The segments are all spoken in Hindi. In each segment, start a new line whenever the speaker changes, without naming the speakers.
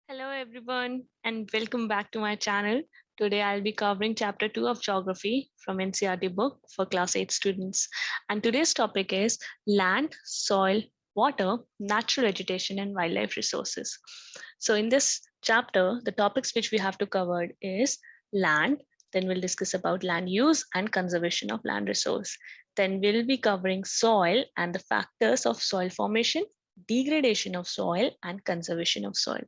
Hello everyone and welcome back to my channel. Today I'll be covering chapter 2 of geography from NCERT book for class 8 students. And today's topic is land, soil, water, natural vegetation and wildlife resources. So in this chapter, the topics which we have to cover is land, then we'll discuss about land use and conservation of land resource. Then we'll be covering soil and the factors of soil formation, degradation of soil and conservation of soil.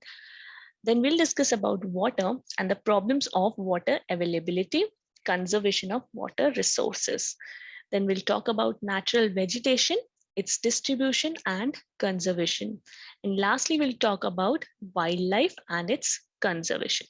Then we'll discuss about water and the problems of water availability, conservation of water resources. Then we'll talk about natural vegetation, its distribution and conservation. And lastly, we'll talk about wildlife and its conservation.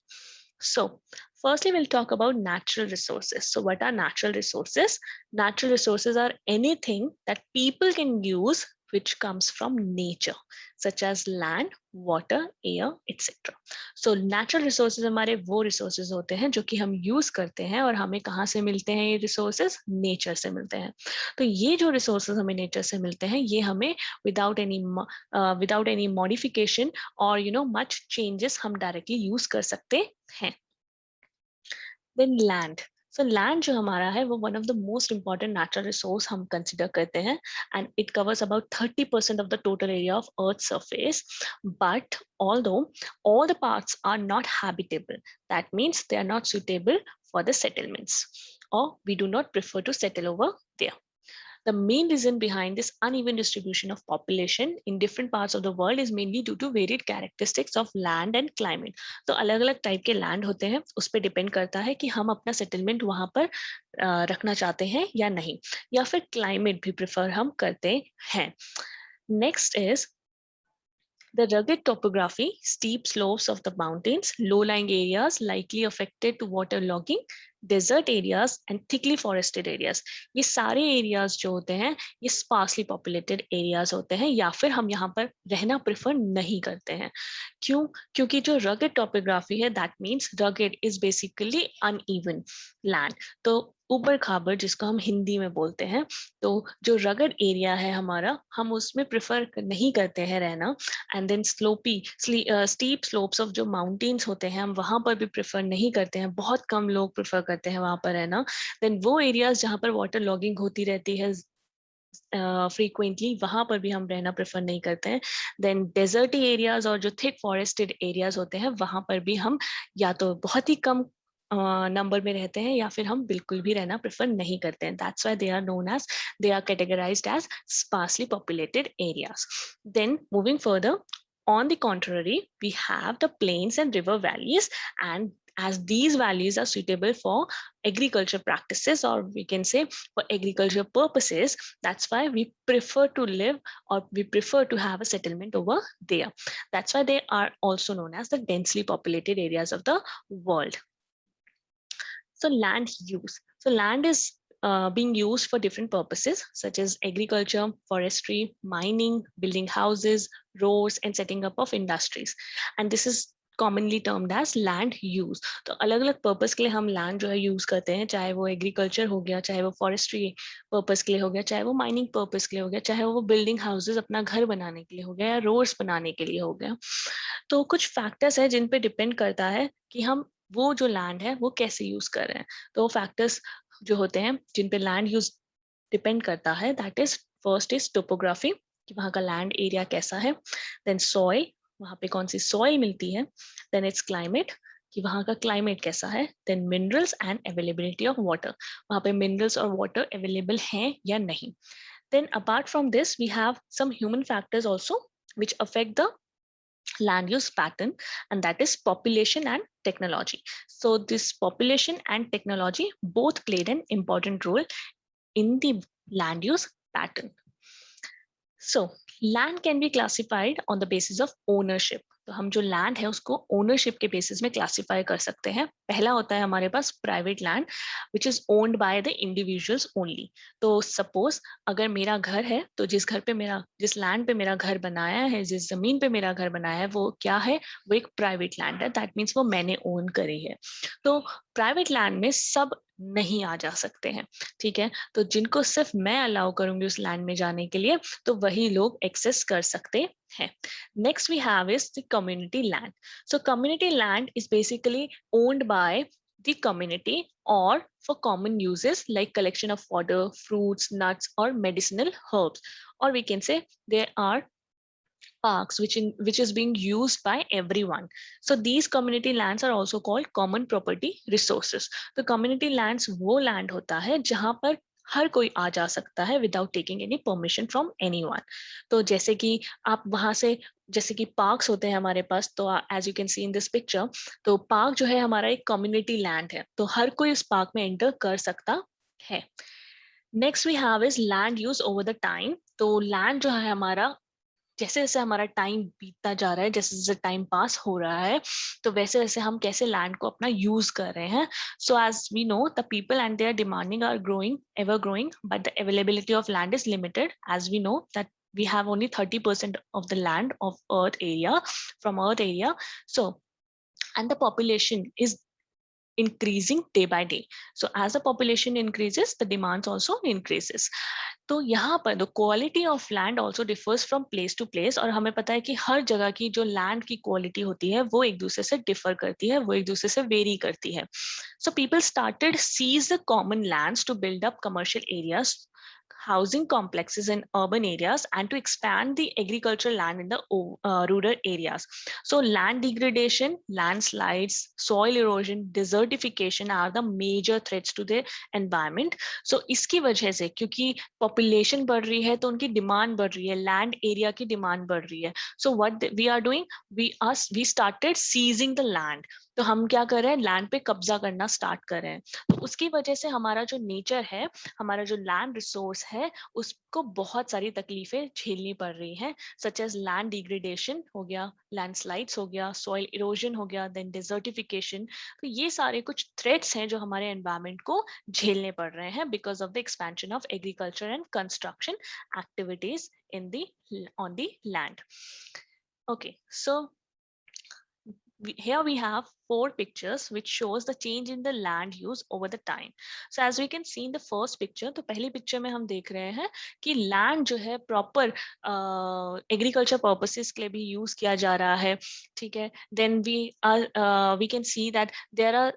So firstly, we'll talk about natural resources. So what are natural resources? Natural resources are anything that people can use which comes from nature, such as land, water, air, etc. So natural resources हमारे वो रिसोर्सेज होते हैं जो कि हम यूज करते हैं और हमें कहाँ से मिलते हैं ये रिसोर्सेज नेचर से मिलते हैं तो ये जो रिसोर्सेज हमें नेचर से मिलते हैं ये हमें विदाउट एनी मॉडिफिकेशन और मच चेंजेस हम डायरेक्टली यूज कर सकते हैं देन लैंड सो लैंड जो हमारा है वो one of the most important natural resource हम कंसिडर करते हैं and it covers about 30% of the total area of earth surface but although all the parts are not habitable, that means they are not suitable for the settlements or we do not prefer to settle over there. The main reason behind this uneven distribution of population in different parts of the world is mainly due to varied characteristics of land and climate. तो अलग अलग टाइप के लैंड होते हैं उस पर डिपेंड करता है कि हम अपना सेटलमेंट वहां पर रखना चाहते हैं या नहीं या फिर क्लाइमेट भी प्रेफर हम करते हैं. Next is the rugged topography, steep slopes of the mountains, low-lying areas likely affected to waterlogging, desert areas and thickly forested areas. ये सारे areas जो होते हैं ये sparsely populated areas होते हैं या फिर हम यहाँ पर रहना prefer नहीं करते हैं. क्यों? क्योंकि जो rugged topography है that means rugged is basically uneven land. तो ऊबड़ खाबड़ जिसको हम हिंदी में बोलते हैं तो जो रगड एरिया है हमारा हम उसमें प्रेफर नहीं करते हैं रहना and then steep slopes of जो माउंटेन्स होते हैं हम वहां पर भी प्रेफर नहीं करते हैं बहुत कम लोग प्रेफर करते हैं वहां पर रहना देन वो एरियाज जहां पर वाटर लॉगिंग होती रहती है फ्रीक्वेंटली वहां पर भी हम रहना प्रेफर नहीं करते हैं देन डेजर्टी एरियाज और जो थिक फॉरेस्टेड एरियाज होते हैं वहां पर भी हम या तो बहुत ही कम नंबर में रहते हैं या फिर हम बिल्कुल भी रहना प्रेफर नहीं करते हैं that's why they are known as they are categorized as sparsely populated areas then moving further on the contrary we have the plains and river valleys and as these valleys are suitable for agriculture practices or we can say for agriculture purposes that's why we prefer to live or we prefer to have a settlement over there that's why they are also known as the densely populated areas of the world. So land use. So land is being used for different purposes such as agriculture, forestry, mining, building houses, roads, and setting up of industries. And this is commonly termed as land use. तो अलग अलग पर्पस के लिए हम लैंड जो है यूज करते हैं चाहे वो एग्रीकल्चर हो गया चाहे वो फॉरेस्ट्री पर्पस के लिए हो गया चाहे वो माइनिंग पर्पस के लिए हो गया चाहे वो बिल्डिंग हाउसेज अपना घर बनाने के लिए हो गया या रोड्स बनाने के लिए हो गया तो कुछ फैक्टर्स है जिन पे डिपेंड करता है कि हम वो जो लैंड है वो कैसे यूज कर रहे हैं तो फैक्टर्स जो होते हैं जिन पे लैंड यूज डिपेंड करता है that is first is topography कि वहाँ का लैंड एरिया कैसा है देन सॉइल वहाँ पे कौन सी सॉइल मिलती है देन इट्स क्लाइमेट कि वहाँ का क्लाइमेट कैसा है then minerals and availability of water वहाँ पे मिनरल्स और वाटर अवेलेबल हैं या नहीं then apart from this we have some human factors also which affect the land use pattern and that is population and technology. So this population and technology both played an important role in the land use pattern. So land can be classified on the basis of ownership. तो हम जो लैंड है उसको ओनरशिप के बेसिस में क्लासिफाई कर सकते हैं पहला होता है हमारे पास private land which is owned by the individuals only तो सपोज अगर मेरा घर है तो जिस लैंड पे मेरा घर बनाया है जिस जमीन पे मेरा घर बनाया है वो क्या है वो एक प्राइवेट लैंड है दैट मीन्स वो मैंने ओन करी है तो प्राइवेट लैंड में सब नहीं आ जा सकते हैं ठीक है तो जिनको सिर्फ मैं अलाउ करूंगी उस लैंड में जाने के लिए तो वही लोग एक्सेस कर सकते है. Next we have is the community land. So community land is basically owned by the community or for common uses like collection of fodder, fruits, nuts, or medicinal herbs. Or we can say there are parks which is being used by everyone. So these community lands are also called common property resources. तो community lands वो land होता है जहां पर हर कोई आ जा सकता है without taking any permission from anyone. तो जैसे कि आप वहां से, जैसे कि पार्क्स होते हैं हमारे पास, तो as you can see in this picture, तो पार्क जो है हमारा एक कम्युनिटी लैंड है, तो हर कोई इस पार्क में एंटर कर सकता है. Next we have is land use over the time. तो लैंड जो है हमारा, जैसे जैसे हमारा टाइम बीतता जा रहा है, जैसे जैसे टाइम पास हो रहा है, तो वैसे वैसे हम कैसे लैंड को अपना यूज कर रहे हैं. So as we know the people and their demanding are growing, ever growing, but the availability of land is limited. As we know that we have only 30% of the land of earth area, from earth area. So and the population is increasing day by day. So as the population increases, the demands also increases. तो यहाँ पर the quality of land also differs from place to place. और हमें पता है कि हर जगह की जो land की quality होती है वो एक दूसरे से differ करती है, वो एक दूसरे से vary करती है. So people started seize the common lands to build up commercial areas, housing complexes in urban areas, and to expand the agricultural land in the rural areas. So land degradation, landslides, soil erosion, desertification are the major threats to the environment. So इसकी वजह से, क्योंकि population बढ़ रही है तो उनकी demand बढ़ रही है, land area की demand बढ़ रही है. So what we are doing, we started seizing the land. तो हम क्या कर रहे हैं, लैंड पे कब्जा करना स्टार्ट कर रहे हैं. तो उसकी वजह से हमारा जो नेचर है, हमारा जो लैंड रिसोर्स है, उसको बहुत सारी तकलीफें झेलनी पड़ रही हैं, सच एज लैंड डिग्रेडेशन हो गया, लैंडस्लाइड्स हो गया, सॉइल इरोजन हो गया, देन डिजर्टिफिकेशन. तो ये सारे कुछ थ्रेट्स हैं जो हमारे एनवायरनमेंट को झेलने पड़ रहे हैं because of the expansion of agriculture and construction activities in the on the land. Okay, so here we have 4 pictures which shows the change in the land use over the time. So as we can see in the first picture, तो पहली पिक्चर में हम देख रहे हैं कि लैंड जो है प्रॉपर एग्रीकल्चर पर्पसेस के लिए भी यूज किया जा रहा है. ठीक है, then we can see that there are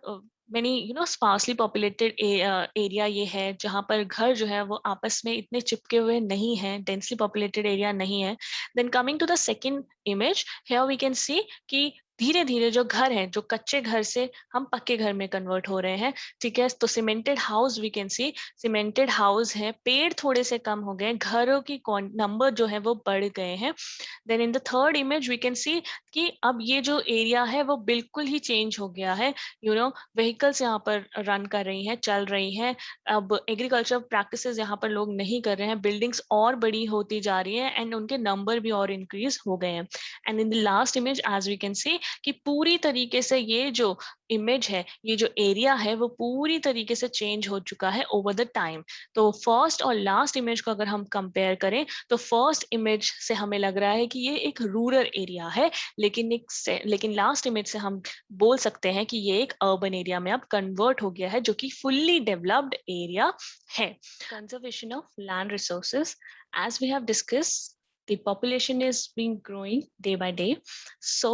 many sparsely populated area ये है जहाँ पर घर जो है वो आपस में इतने चिपके हुए नहीं हैं, densely populated area नहीं है. Then coming to the second image, here we can see कि धीरे धीरे जो घर है, जो कच्चे घर से हम पक्के घर में कन्वर्ट हो रहे हैं. ठीक है, तो cemented house, we can see cemented house है, पेड़ थोड़े से कम हो गए, घरों की नंबर जो है वो बढ़ गए हैं. Then in the third image we can see कि अब ये जो एरिया है वो बिल्कुल ही चेंज हो गया है. व्हीकल्स यहाँ पर रन कर रही हैं, चल रही हैं. अब एग्रीकल्चर प्रैक्टिसेस यहाँ पर लोग नहीं कर रहे हैं, बिल्डिंग्स और बड़ी होती जा रही है एंड उनके नंबर भी और इंक्रीज हो गए हैं. And in the last image as we can see कि पूरी तरीके से ये जो इमेज है, ये जो एरिया है वो पूरी तरीके से चेंज हो चुका है ओवर द टाइम. तो फर्स्ट और लास्ट इमेज को अगर हम कंपेयर करें तो फर्स्ट इमेज से हमें लग रहा है कि ये एक रूरल एरिया है, लेकिन लास्ट इमेज से हम बोल सकते हैं कि ये एक अर्बन एरिया में अब कन्वर्ट हो गया है, जो कि फुल्ली डेवलप्ड एरिया है. Conservation of land resources, as we have discussed, the population is being growing day by day. So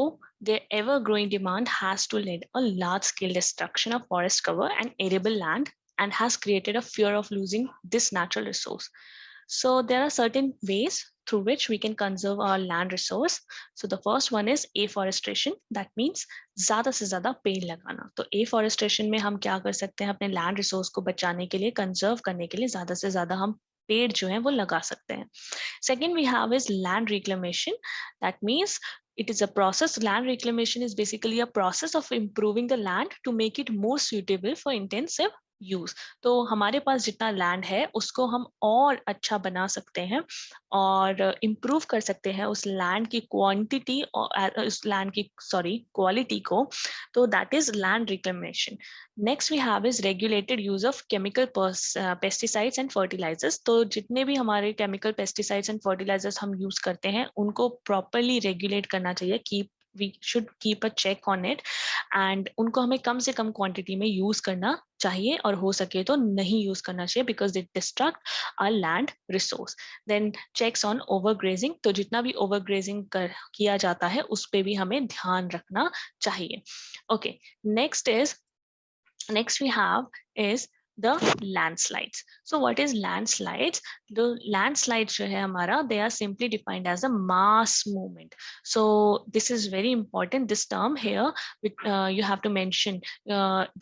the ever growing demand has to lead a large scale destruction of forest cover and arable land, and has created a fear of losing this natural resource. So there are certain ways through which we can conserve our land resource. So the first one is afforestation. That means ज्यादा से ज्यादा पेड़ लगाना. तो afforestation में हम क्या कर सकते हैं, अपने land resource को बचाने के लिए, conserve करने के लिए ज्यादा से ज्यादा हम पेड़ जो है वो लगा सकते हैं. Second we have is land reclamation. That means it is a process. Land reclamation is basically a process of improving the land to make it more suitable for intensive use. तो हमारे पास जितना लैंड है उसको हम और अच्छा बना सकते हैं और इम्प्रूव कर सकते हैं उस लैंड की क्वांटिटी और उस लैंड की क्वालिटी को. तो that is land reclamation. Next we have is regulated use of chemical pesticides and fertilisers. तो जितने भी हमारे केमिकल पेस्टिसाइड्स एंड फर्टिलाइजर्स हम यूज करते हैं उनको प्रॉपरली रेगुलेट करना चाहिए, keep we should keep a check on it, and उनको हमें कम से कम क्वांटिटी में यूज करना चाहिए, और हो सके तो नहीं यूज करना चाहिए, because it destruct our land resource. Then checks on overgrazing, तो जितना भी ओवरग्रेजिंग किया जाता है उस पर भी हमें ध्यान रखना चाहिए। Okay, next we have is the landslides. So what is landslides? The landslides जो है हमारा, they are simply defined as a mass movement. So this is very important, this term here, you have to mention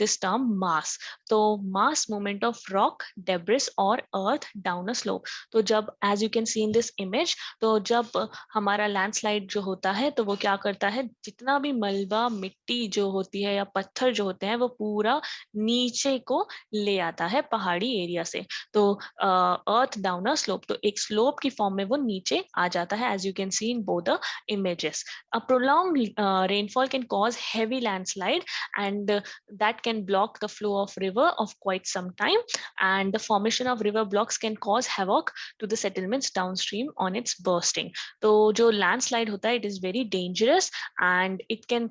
this term mass. तो mass movement of rock, debris or earth down a slope. तो जब, as you can see in this image, तो जब हमारा लैंडस्लाइड जो होता है तो वो क्या करता है, जितना भी मलबा मिट्टी जो होती है या पत्थर जो होते हैं वो पूरा नीचे को ले आता है पहाड़ी एरिया से। तो अर्थ डाउन अ स्लोप, तो एक स्लोप की फॉर्म में वो नीचे आ जाता है, as you can see in both the images. A prolonged rainfall can cause heavy landslide, and that can block the flow of river of quite some time, and the formation of river blocks can cause havoc to the settlements downstream on its bursting. तो जो landslide होता है, it is very dangerous, and it can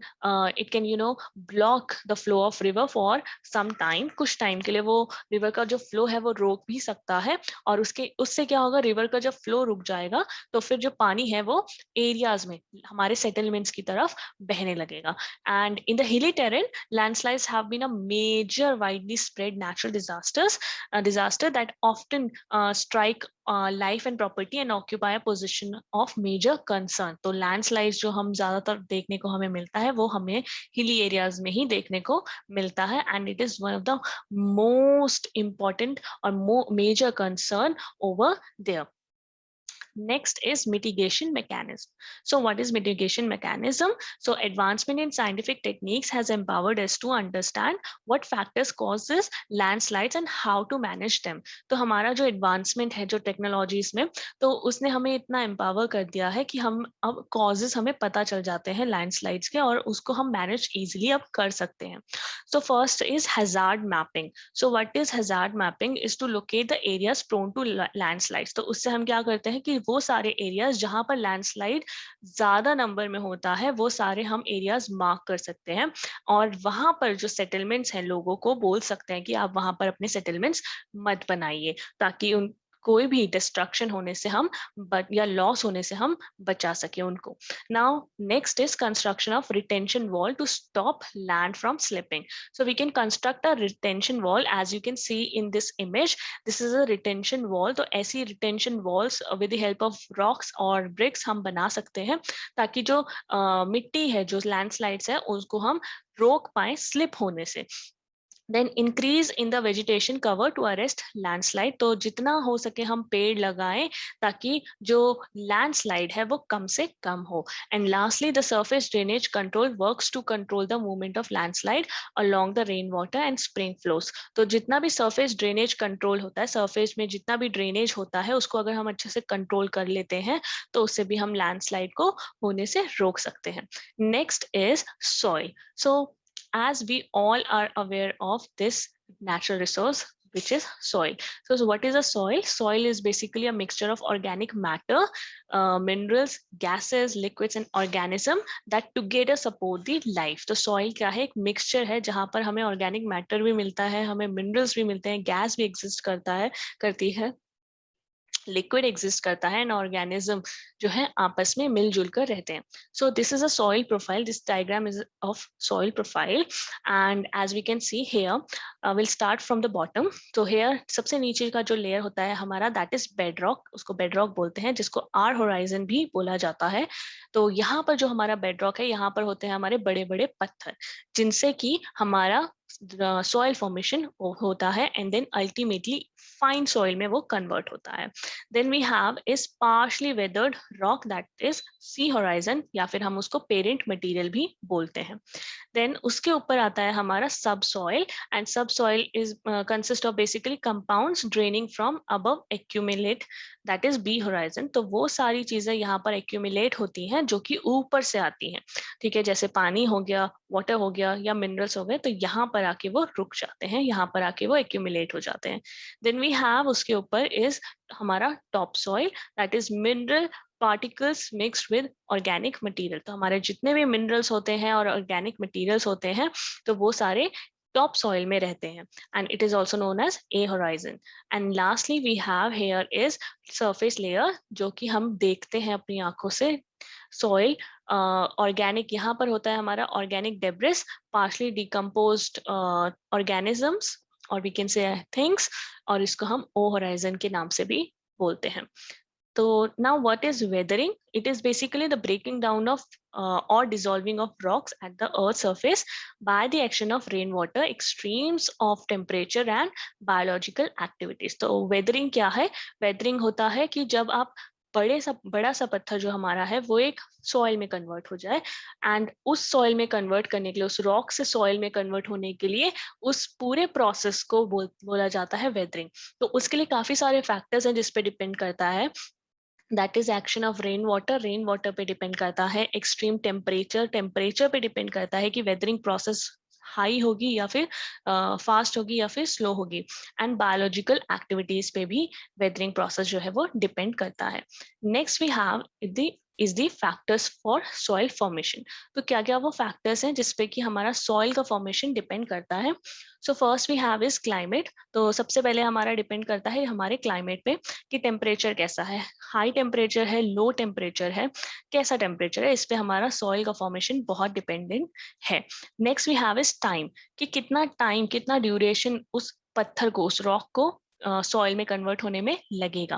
block the flow of river for some time, कुछ टाइम के लिए वो रिवर का जो फ्लो है वो रोक भी सकता है, और उससे क्या होगा, रिवर का जब फ्लो रुक जाएगा तो फिर जो पानी है वो एरियाज में हमारे सेटलमेंट्स की तरफ बहने लगेगा। And in the hilly terrain, landslides have been a major widely spread natural disaster that often strike life and property and occupy a position of major concern. तो landslides जो हम ज्यादातर देखने को हमें मिलता है वो हमें हिली एरियाज में ही देखने को मिलता है, and it is one of the most important और major concern over there. Next is mitigation mechanism. So what is mitigation mechanism? So advancement in scientific techniques has empowered us to understand what factors causes landslides and how to manage them. तो हमारा जो advancement है जो technologies में, तो उसने हमें इतना empower कर दिया है कि हम अब causes हमें पता चल जाते हैं landslides के, और उसको हम manage easily अब कर सकते हैं। So first is hazard mapping. So what is hazard mapping? Is to locate the areas prone to landslides. तो उससे हम क्या करते हैं कि वो सारे एरियाज जहां पर लैंडस्लाइड ज्यादा नंबर में होता है वो सारे हम एरियाज मार्क कर सकते हैं, और वहां पर जो सेटलमेंट्स हैं लोगों को बोल सकते हैं कि आप वहां पर अपने सेटलमेंट्स मत बनाइए, ताकि उन कोई भी डिस्ट्रक्शन होने से हम या लॉस होने से हम बचा सके उनको। Now next is construction of retention wall to stop land from slipping. So we can construct a retention wall, as you can see in this image. This is a retention wall. तो ऐसी retention walls with the help of rocks और bricks हम बना सकते हैं, ताकि जो मिट्टी है, जो landslides है, उसको हम रोक पाए स्लिप होने से। Then increase in the vegetation cover to arrest landslide, तो जितना हो सके हम पेड़ लगाएं ताकि जो लैंडस्लाइड है वो कम से कम हो। And lastly the surface drainage control works to control the movement of landslide along the rain water and spring flows. तो जितना भी सरफेस ड्रेनेज कंट्रोल होता है, सरफेस में जितना भी ड्रेनेज होता है उसको अगर हम अच्छे से कंट्रोल कर लेते हैं तो उससे भी हम लैंडस्लाइड को होने से रोक सकते हैं। Next is soil. So as we all are aware of this natural resource, which is soil. So what is a soil? Soil is basically a mixture of organic matter, minerals, gases, liquids and organism that together support the life. तो soil क्या है? एक mixture है जहाँ पर हमें organic matter भी मिलता है, हमें minerals भी मिलते हैं, gas भी exist करती है, लिक्विड एग्जिस्ट करता है, एंड ऑर्गेनिज्म जो है आपस में मिलजुल कर रहते हैं। So this is a soil profile, this diagram is of soil profile, and as we can see here will start from the bottom. तो हेयर सबसे नीचे का जो लेयर होता है हमारा, दैट इज बेडरॉक, उसको बेडरॉक बोलते हैं, जिसको आर होराइजन भी बोला जाता है। तो यहाँ पर जो हमारा बेडरॉक है, यहाँ पर होते हैं हमारे बड़े बड़े पत्थर, जिनसे कि हमारा सॉइल फॉर्मेशन होता है, and then ultimately fine soil में वो कन्वर्ट होता है। Then we have is partially weathered rock, that is C horizon, या फिर हम उसको पेरेंट मटेरियल भी बोलते हैं। देन उसके ऊपर आता है हमारा subsoil, and subsoil is consist of basically compounds draining from above accumulate, that is B horizon. तो वो सारी चीजें यहाँ पर एक्यूमुलेट होती हैं जो कि ऊपर से आती हैं, ठीक है, जैसे पानी हो गया, वाटर हो गया या मिनरल्स हो गए, तो यहाँ पर आके वो रुक जाते हैं, यहाँ पर आके वो एक्यूमुलेट हो जाते हैं। देन वी हैव उसके ऊपर इज हमारा top soil, that is mineral particles mixed with organic material. तो हमारे जितने भी मिनरल्स होते हैं और ऑर्गेनिक मटेरियल्स होते हैं तो वो सारे टॉप सॉइल में रहते हैं, and it is also known as A horizon. And lastly we have here is surface layer, जो कि हम देखते हैं अपनी आंखों से। सॉइल ऑर्गेनिक यहाँ पर होता है हमारा organic debris, partially decomposed organisms और वी कैन से थिंग्स, और इसको हम ओ होराइजन के नाम से भी बोलते हैं। तो now what is weathering? It is basically the breaking down of or dissolving of rocks at the earth's surface by the action of rainwater, extremes of temperature and biological activities. तो weathering क्या है? weathering होता है कि जब आप बड़ा सा पत्थर जो हमारा है वो एक सॉइल में कन्वर्ट हो जाए, एंड उस सॉइल में कन्वर्ट करने के लिए, उस रॉक से सॉइल में कन्वर्ट होने के लिए उस पूरे प्रोसेस को बोला जाता है वेदरिंग। तो उसके लिए काफी सारे फैक्टर्स हैं जिस पे डिपेंड करता है। That is action of rain water पे डिपेंड करता है, एक्सट्रीम टेम्परेचर पे डिपेंड करता है कि वेदरिंग प्रोसेस हाई होगी या फिर फास्ट होगी या फिर स्लो होगी, एंड बायोलॉजिकल एक्टिविटीज पे भी वेदरिंग प्रोसेस जो है वो डिपेंड करता है। Next we have the factors for soil formation. तो क्या क्या वो फैक्टर्स हैं जिसपे कि हमारा सॉइल का फॉर्मेशन डिपेंड करता है। So first we have is climate. तो सबसे पहले हमारा डिपेंड करता है हमारे क्लाइमेट पे कि टेम्परेचर कैसा है, हाई टेम्परेचर है, लो टेम्परेचर है, कैसा टेम्परेचर है, इस पे हमारा सॉइल का फॉर्मेशन बहुत डिपेंडेंट है। Next we have is time, कि कितना टाइम, कितना ड्यूरेशन उस पत्थर को, उस रॉक को सॉइल में कन्वर्ट होने में लगेगा।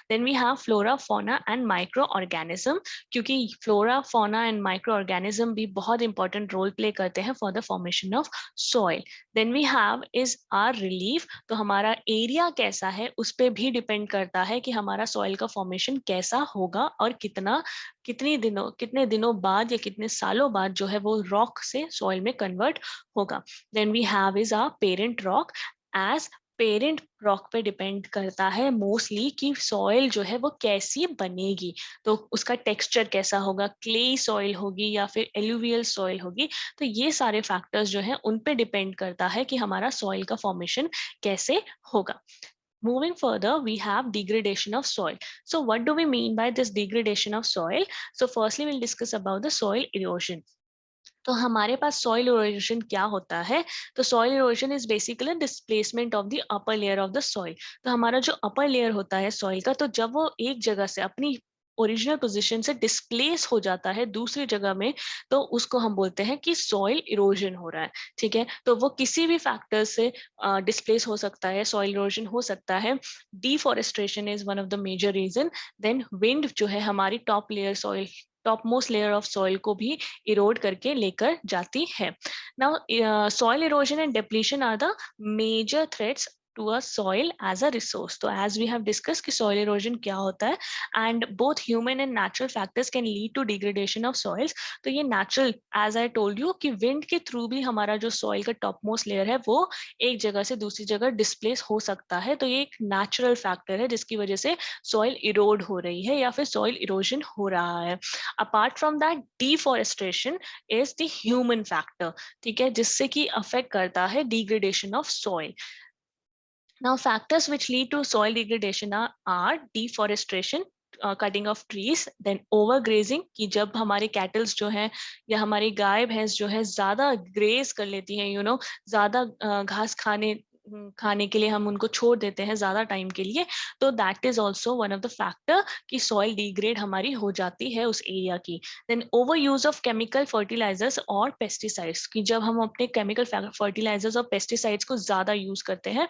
Then we have flora fauna and microorganism, क्योंकि flora fauna and microorganism भी बहुत इंपॉर्टेंट रोल प्ले करते हैं for the formation of soil. Then we have is are relief, तो हमारा एरिया कैसा है उस पर भी डिपेंड करता है कि हमारा सॉइल का फॉर्मेशन कैसा होगा और कितने दिनों बाद या कितने सालों बाद जो है वो रॉक से सॉइल में कन्वर्ट होगा। Then we have is our parent rock, as parent rock पे डिपेंड करता है मोस्टली कि सॉइल जो है वो कैसी बनेगी, तो उसका टेक्सचर कैसा होगा, क्ले सॉइल होगी या फिर एलुवियल सॉइल होगी। तो ये सारे फैक्टर्स जो है उन पे डिपेंड करता है कि हमारा सॉइल का फॉर्मेशन कैसे होगा। Moving further, we have degradation of soil. So what do we mean by this degradation of soil? So firstly, we'll discuss about the soil erosion. तो हमारे पास सॉइल इरोजन क्या होता है? तो soil erosion is basically displacement of the upper layer of the soil. तो हमारा जो अपर लेयर होता है सॉइल का, तो जब वो एक जगह से अपनी ओरिजिनल पोजीशन से डिस्प्लेस हो जाता है दूसरी जगह में, तो उसको हम बोलते हैं कि सॉइल इरोजन हो रहा है। ठीक है, तो वो किसी भी फैक्टर से डिस्प्लेस हो सकता है, सॉइल इरोजन हो सकता है। Deforestation is one of the major reason. Then wind जो है हमारी top most layer of soil को भी इरोड करके लेकर जाती है। Now soil erosion and depletion are the major threats to a soil as a resource. तो as we have discussed कि soil erosion क्या होता है, and both human and natural factors can lead to degradation of soils. तो ये natural, as I told you कि wind के through भी हमारा जो soil का topmost layer है वो एक जगह से दूसरी जगह displace हो सकता है। तो ये एक natural factor है जिसकी वजह से soil erode हो रही है या फिर soil erosion हो रहा है। Apart from that, deforestation is the human factor, ठीक है, जिससे कि affect करता है degradation of soil. Now, factors which lead to soil degradation are deforestation, cutting of trees, then overgrazing, कि जब हमारी कैटल्स जो है या हमारी गाय भैंस जो है ज्यादा ग्रेज कर लेती हैं, ज्यादा घास खाने के लिए हम उनको छोड़ देते हैं ज्यादा टाइम के लिए, तो that is also one of the factor कि सॉइल डिग्रेड हमारी हो जाती है उस एरिया की। Then over use of chemical fertilisers और पेस्टिसाइड्स, कि जब हम अपने केमिकल फर्टिलाइजर्स और पेस्टिसाइड्स को ज्यादा यूज करते हैं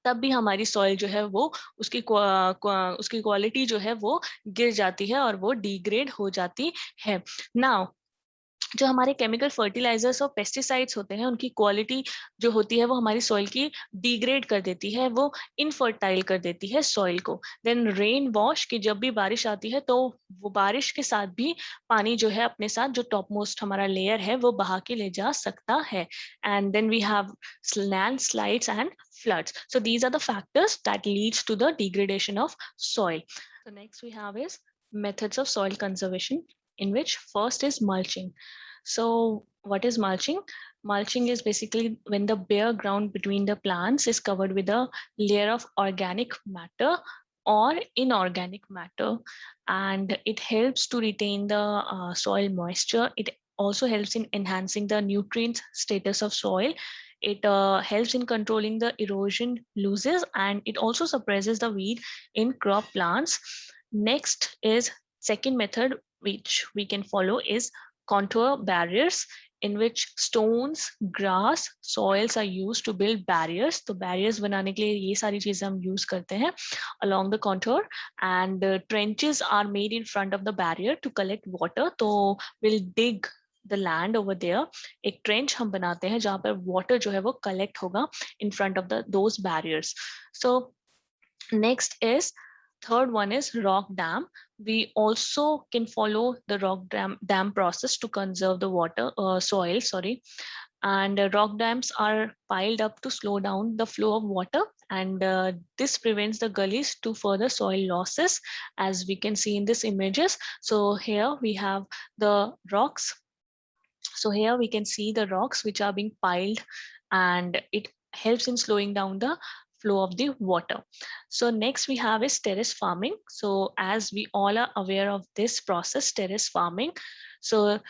तब भी हमारी सॉइल जो है वो उसकी क्वालिटी जो है वो गिर जाती है और वो डिग्रेड हो जाती है। नाउ जो हमारे केमिकल फर्टिलाइजर्स और पेस्टिसाइड्स होते हैं उनकी क्वालिटी जो होती है वो हमारी सॉइल की डिग्रेड कर देती है, वो इनफर्टाइल कर देती है सॉइल को। देन रेन वॉश, की जब भी बारिश आती है तो वो बारिश के साथ भी पानी जो है अपने साथ जो टॉप मोस्ट हमारा लेयर है वो बहा के ले जा सकता है। And then we have landslides and floods. So these are the factors that leads to the degradation of soil. The next we have is methods of soil conservation, in which first is mulching. So what is mulching? Mulching is basically when the bare ground between the plants is covered with a layer of organic matter or inorganic matter, and it helps to retain the soil moisture. It also helps in enhancing the nutrient status of soil. It helps in controlling the erosion losses, and it also suppresses the weed in crop plants. Next is second method which we can follow is contour barriers, in which stones, grass, soils are used to build barriers. तो barriers बनाने के लिए ये सारी चीजें हम use करते हैं along the contour, and trenches are made in front of the barrier to collect water. तो we'll dig the land over there. एक trench हम बनाते हैं जहाँ पर water जो है वो collect होगा in front of those barriers. So next is third one is rock dam. We also can follow the rock dam process to conserve the water soil, sorry. And rock dams are piled up to slow down the flow of water, and this prevents the gullies to further soil losses, as we can see in these images. So here we have the rocks. So here we can see the rocks which are being piled, and it helps in slowing down the flow of the water. So next we have is terrace farming. So as we all are aware of this process, terrace farming. So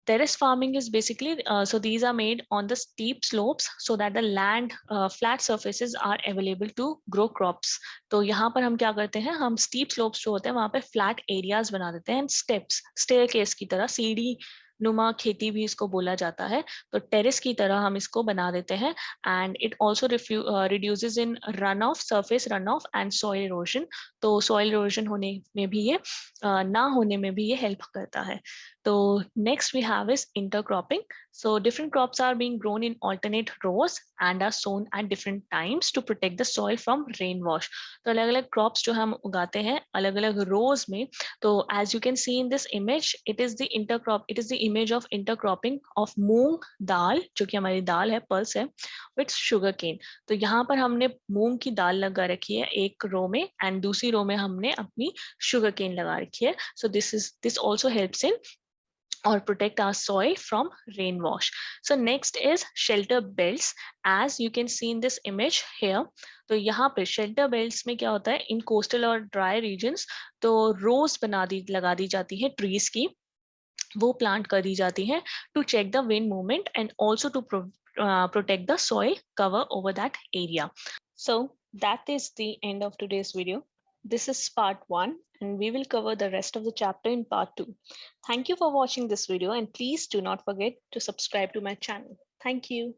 terrace farming is basically, so these are made on the steep slopes so that the land flat surfaces are available to grow crops. तो यहाँ पर हम क्या करते हैं, हम steep slopes जो होते हैं वहाँ पे flat areas बना देते हैं, steps, staircase की तरह, सीढ़ी नुमा खेती भी इसको बोला जाता है, तो टेरेस की तरह हम इसको बना देते हैं. And it also reduces in run of, surface run of and soil erosion. तो सॉइल इरोजन होने में भी ये ना होने में भी ये हेल्प करता है. So next we have is intercropping. So different crops are being grown in alternate rows and are sown at different times to protect the soil from rain wash. तो अलग-अलग crops जो हम उगाते हैं अलग-अलग rows में. तो as you can see in this image, it is the image of intercropping of मूंग दाल, जो कि हमारी दाल है, pulse है, with sugar cane. तो यहाँ पर हमने मूंग की दाल लगा रखी है एक रो में, and दूसरी रो में हमने अपनी sugar cane लगा रखी है. So this also helps in or protect our soil from rain wash. So next is shelter belts. As you can see in this image here, तो यहाँ पे shelter belts में क्या होता है, in coastal और dry regions तो rows लगा दी जाती है trees की, वो plant कर दी जाती है to check the wind movement and also to protect the soil cover over that area. So that is the end of today's video. This is part 1, and we will cover the rest of the chapter in part 2. Thank you for watching this video, and please do not forget to subscribe to my channel. Thank you.